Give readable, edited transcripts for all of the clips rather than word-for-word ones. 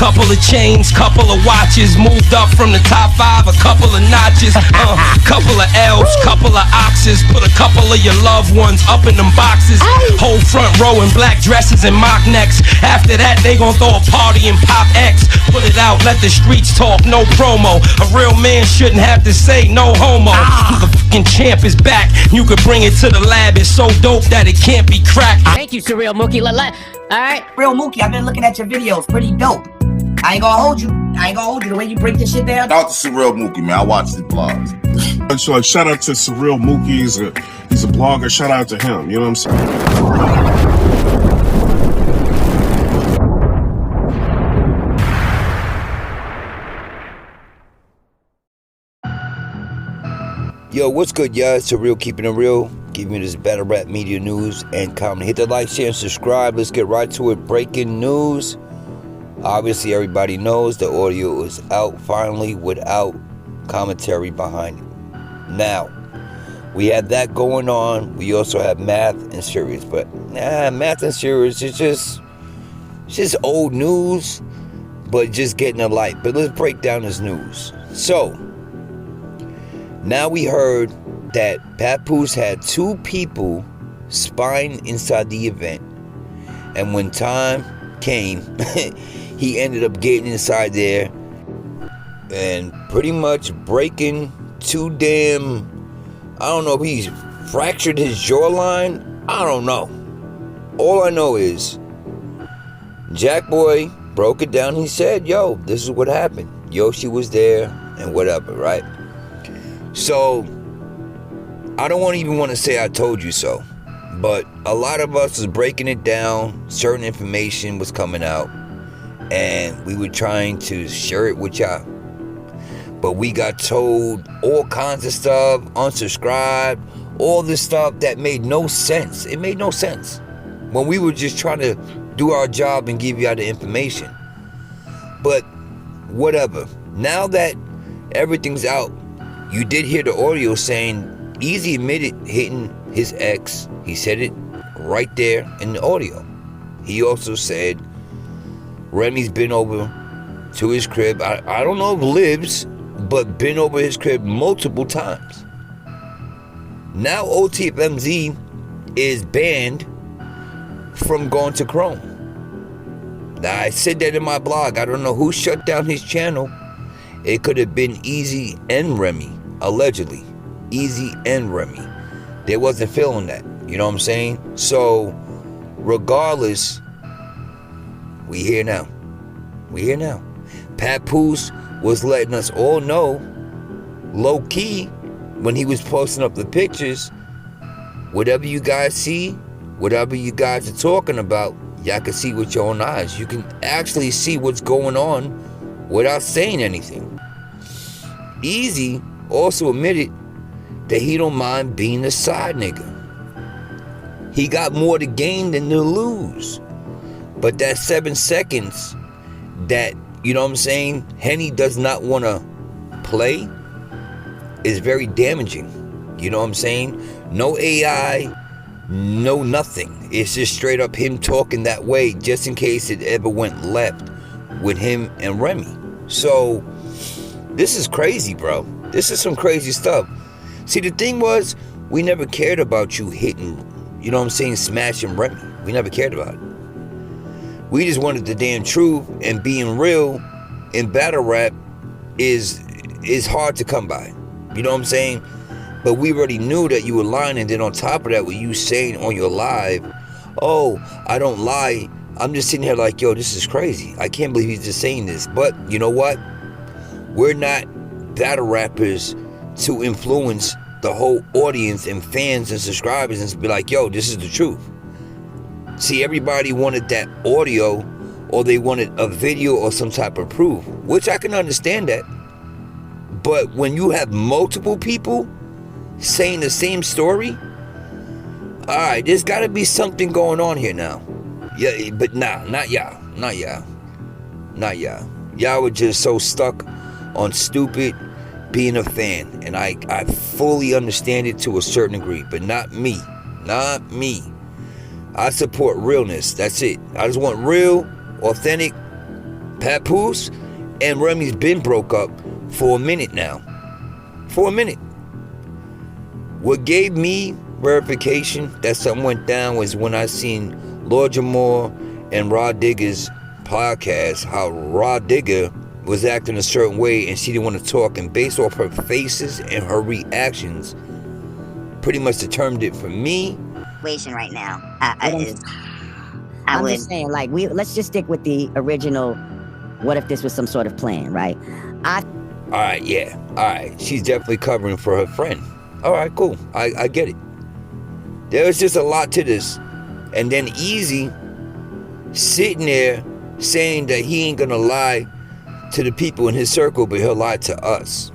couple of chains, couple of watches. Moved up from the top 5, a couple of notches. Couple of L's, couple of oxes. Put a couple of your loved ones up in them boxes. Whole front row in black dresses and mock necks. After that, they gon' throw a party and pop X. Put it out, let the streets talk, no promo. A real man shouldn't have to say no homo. The fucking champ is back. You could bring it to the lab. It's so dope that it can't be cracked. Thank you, Surreal Mookie. Alright. Real Mookie, I've been looking at your videos. Pretty dope. I ain't gonna hold you. The way you break this shit down. Shout out to Surreal Mookie, man. I watch the vlogs. So shout out to Surreal Mookie. He's a blogger. Shout out to him. You know what I'm saying? Yo, what's good, y'all? It's Surreal, keeping it real. Giving you this battle rap media news and comment. Hit the like, share, and subscribe. Let's get right to it. Breaking news. Obviously, everybody knows the audio is out finally without commentary behind it. Now, we have that going on. We also have math and serious, but math and serious is just old news, but just getting a light. But let's break down this news. So, now we heard that Papoose had 2 people spying inside the event, and when time came, he ended up getting inside there and pretty much breaking 2 damn, I don't know if he's fractured his jawline, I don't know. All I know is Jack Boy broke it down. He said, yo, this is what happened. Yoshi was there and whatever, right? So, I don't even want to say I told you so, but a lot of us was breaking it down. Certain information was coming out, and we were trying to share it with y'all. But we got told all kinds of stuff, unsubscribe, all this stuff that made no sense. It made no sense when we were just trying to do our job and give y'all the information. But whatever. Now that everything's out, you did hear the audio saying Eazy admitted hitting his ex. He said it right there in the audio. He also said Remy's been over to his crib. I don't know if lives, but been over his crib multiple times. Now OTFMZ is banned from going to Chrome. Now, I said that in my blog. I don't know who shut down his channel. It could have been Eazy and Remy. Allegedly, Eazy and Remy. They wasn't feeling that. You know what I'm saying? So, regardless, we here now. We here now. Papoose was letting us all know, low key, when he was posting up the pictures, whatever you guys see, whatever you guys are talking about, y'all can see with your own eyes. You can actually see what's going on without saying anything. Eazy also admitted that he don't mind being a side nigga. He got more to gain than to lose. But that 7 seconds that, you know what I'm saying, Henny does not want to play is very damaging. You know what I'm saying? No AI, no nothing. It's just straight up him talking that way just in case it ever went left with him and Remy. So, this is crazy, bro. This is some crazy stuff. See, the thing was, we never cared about you hitting, you know what I'm saying, smashing Remy. We never cared about it. We just wanted the damn truth, and being real in battle rap is hard to come by. You know what I'm saying? But we already knew that you were lying, and then on top of that, what you saying on your live, oh, I don't lie. I'm just sitting here like, yo, this is crazy. I can't believe he's just saying this. But you know what? We're not battle rappers to influence the whole audience and fans and subscribers and be like, yo, this is the truth. See, everybody wanted that audio, or they wanted a video or some type of proof, which I can understand that. But when you have multiple people saying the same story, all right, there's got to be something going on here now. Yeah, but nah, not y'all. Y'all were just so stuck on stupid being a fan, and I fully understand it to a certain degree, but not me. I support realness. That's it. I just want real, authentic Papoose and Remy's been broke up for a minute now. For a minute. What gave me verification that something went down was when I seen Lord Jamar and Rod Digger's podcast, how Rod Digger was acting a certain way and she didn't want to talk, and based off her faces and her reactions pretty much determined it for me. Right now. I'm just saying, like, let's just stick with the original. What if this was some sort of plan, right? Alright, yeah. Alright. She's definitely covering for her friend. Alright, cool. I get it. There was just a lot to this. And then Easy sitting there saying that he ain't gonna lie to the people in his circle, but he'll lie to us.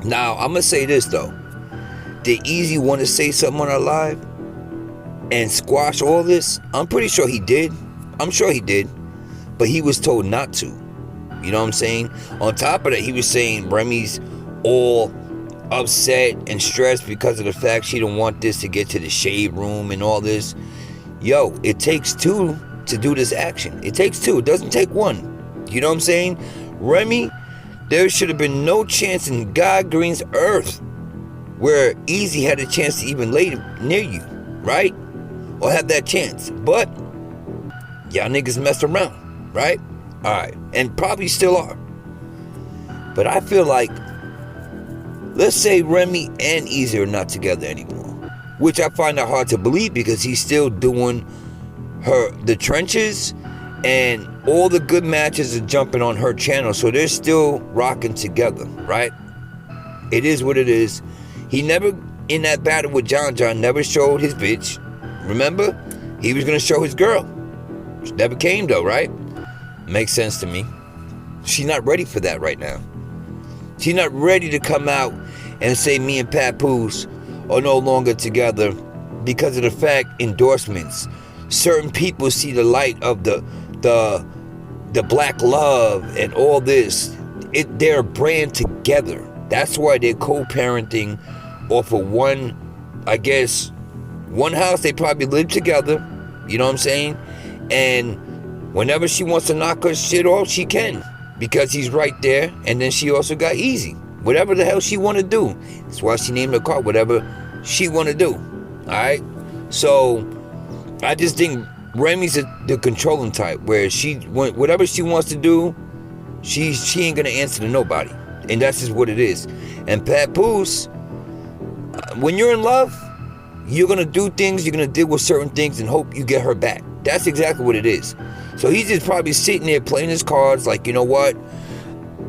Now, I'm gonna say this though. Did Easy want to say something on our live and squash all this? I'm pretty sure he did. I'm sure he did. But he was told not to. You know what I'm saying? On top of that, he was saying Remy's all upset and stressed because of the fact she don't want this to get to the shade room and all this. Yo, it takes two to do this action. It takes two. It doesn't take one. You know what I'm saying? Remy, there should have been no chance in God Green's earth where Easy had a chance to even lay near you, right? Or have that chance. But y'all niggas messed around, right? Alright, and probably still are. But I feel like, let's say Remy and Easy are not together anymore, which I find that hard to believe because he's still doing the trenches, and all the good matches are jumping on her channel, so they're still rocking together, right? It is what it is. He never, in that battle with John, never showed his bitch. Remember? He was gonna show his girl. She never came though, right? Makes sense to me. She's not ready for that right now. She's not ready to come out and say me and Papoose are no longer together because of the fact endorsements. Certain people see the light of the black love and all this. They're a brand together. That's why they're co-parenting off of one, I guess, one house. They probably live together. You know what I'm saying? And whenever she wants to knock her shit off, she can, because he's right there. And then she also got Easy. Whatever the hell she want to do. That's why she named her car whatever she want to do. Alright? So I just think Remy's the controlling type, where whatever she wants to do, she ain't gonna answer to nobody. And that's just what it is. And Papoose, when you're in love, you're gonna do things, you're gonna deal with certain things and hope you get her back. That's exactly what it is. So he's just probably sitting there playing his cards like, you know what?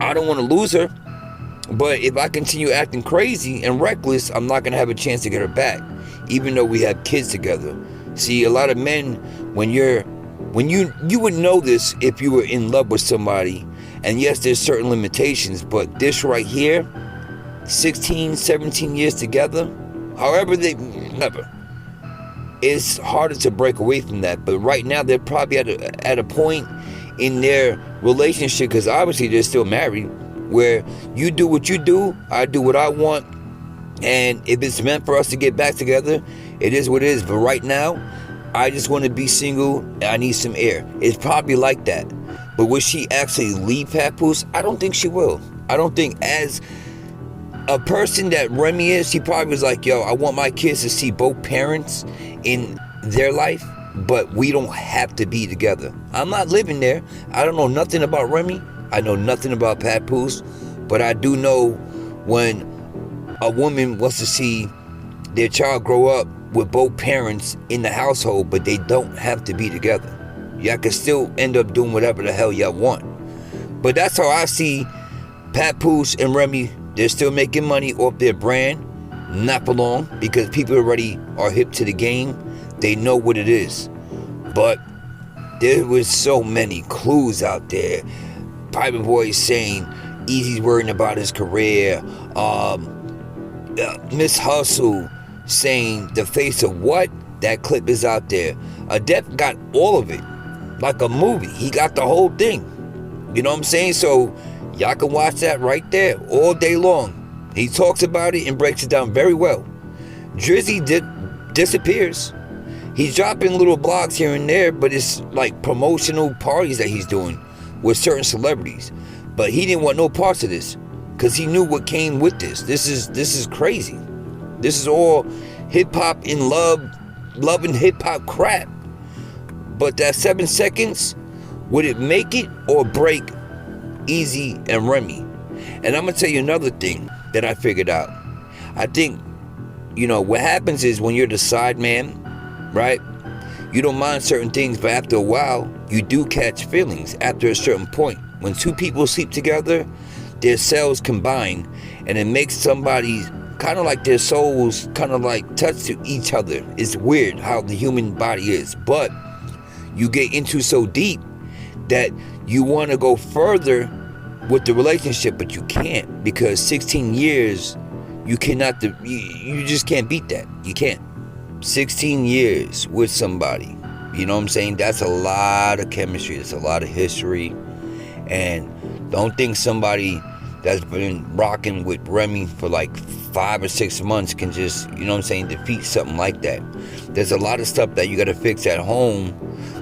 I don't want to lose her, but if I continue acting crazy and reckless, I'm not gonna have a chance to get her back, even though we have kids together. See, a lot of men, when you would know this if you were in love with somebody, and yes, there's certain limitations, but this right here, 16, 17 years together, however never. It's harder to break away from that. But right now, they're probably at a point in their relationship, because obviously they're still married, where you do what you do, I do what I want, and if it's meant for us to get back together, it is what it is. But right now, I just want to be single, and I need some air. It's probably like that. But will she actually leave Papoose? I don't think she will. I don't think, as a person that Remy is, she probably was like, yo, I want my kids to see both parents in their life, but we don't have to be together. I'm not living there. I don't know nothing about Remy. I know nothing about Papoose, but I do know when a woman wants to see their child grow up with both parents in the household, but they don't have to be together. Y'all can still end up doing whatever the hell y'all want. But that's how I see Papoose and Remy. They're still making money off their brand. Not for long, because people already are hip to the game. They know what it is. But there was so many clues out there. Private Boy saying Easy's worrying about his career. Miss Hustle saying the face of what? That clip is out there. Adept got all of it. Like a movie. He got the whole thing. You know what I'm saying? So y'all can watch that right there all day long. He talks about it and breaks it down very well. Drizzy disappears. He's dropping little blogs here and there, but it's like promotional parties that he's doing. with certain celebrities, but he didn't want no parts of this because he knew what came with this. This is crazy. This is all hip hop in love and hip hop crap. But that 7 seconds, would it make it or break Eazy and Remy? And I'm gonna tell you another thing that I figured out. I think, you know, what happens is when you're the side man, right? You don't mind certain things, but after a while, you do catch feelings after a certain point. When two people sleep together, their cells combine, and it makes somebody kind of like their souls kind of like touch to each other. It's weird how the human body is, but you get into so deep that you want to go further with the relationship, but you can't, because 16 years, you cannot, you just can't beat that. You can't. 16 years with somebody, you know what I'm saying? That's a lot of chemistry. That's a lot of history. And don't think somebody that's been rocking with Remy for like 5 or 6 months can just, you know what I'm saying, defeat something like that. There's a lot of stuff that you got to fix at home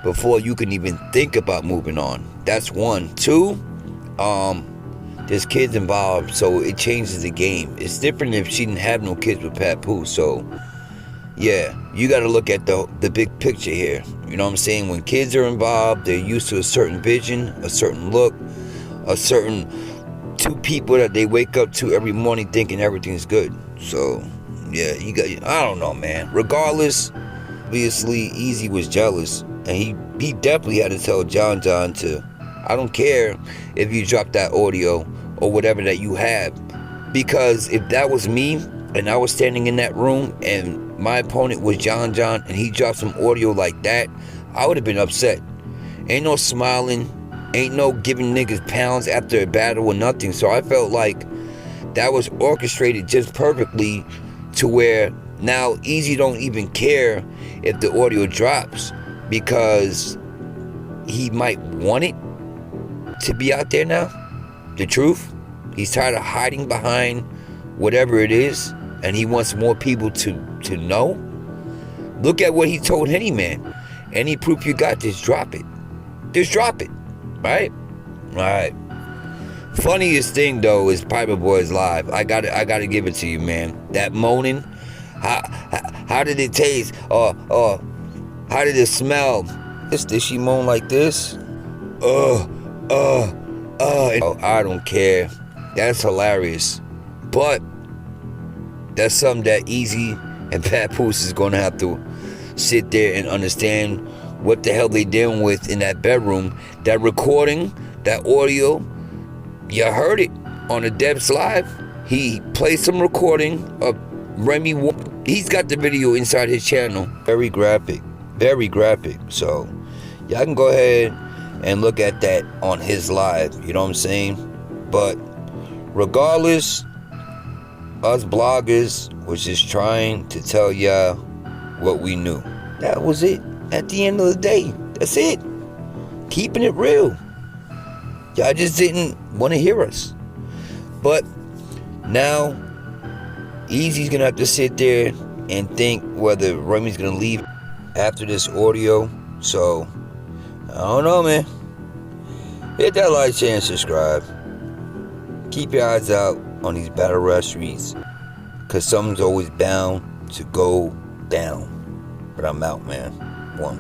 before you can even think about moving on. That's one. Two, there's kids involved, so it changes the game. It's different if she didn't have no kids with Papoose. So yeah, you got to look at the big picture here. You know what I'm saying? When kids are involved, they're used to a certain vision, a certain look, a certain two people that they wake up to every morning thinking everything's good. So yeah, you got, I don't know, man. Regardless, obviously Eazy was jealous, and he definitely had to tell John to, I don't care if you drop that audio or whatever that you have, because if that was me and I was standing in that room and my opponent was John and he dropped some audio like that, I would have been upset. Ain't no smiling, ain't no giving niggas pounds after a battle or nothing. So I felt like that was orchestrated just perfectly to where now Eazy don't even care if the audio drops, because he might want it to be out there now. The truth, he's tired of hiding behind whatever it is, and he wants more people to know. Look at what he told Henny Man. Any proof you got, just drop it. Just drop it. Right? Right. Funniest thing though is Piper Boy's live. I gotta give it to you, man. That moaning. How did it taste? How did it smell? Did she moan like this? I don't care. That's hilarious. But that's something that Eazy and Papoose is gonna have to sit there and understand what the hell they dealing with in that bedroom. That recording, that audio, you heard it on the Deb's live. He played some recording of Remy. He's got the video inside his channel. Very graphic, very graphic. So y'all can go ahead and look at that on his live, you know what I'm saying? But regardless, us bloggers was just trying to tell y'all what we knew. That was it. At the end of the day, that's it. Keeping it real. Y'all just didn't want to hear us. But now Eazy's gonna have to sit there and think whether Remy's gonna leave after this audio. So I don't know, man. Hit that like, share, and subscribe. Keep your eyes out on these battle rap streets, cause something's always bound to go down. But I'm out, man. One.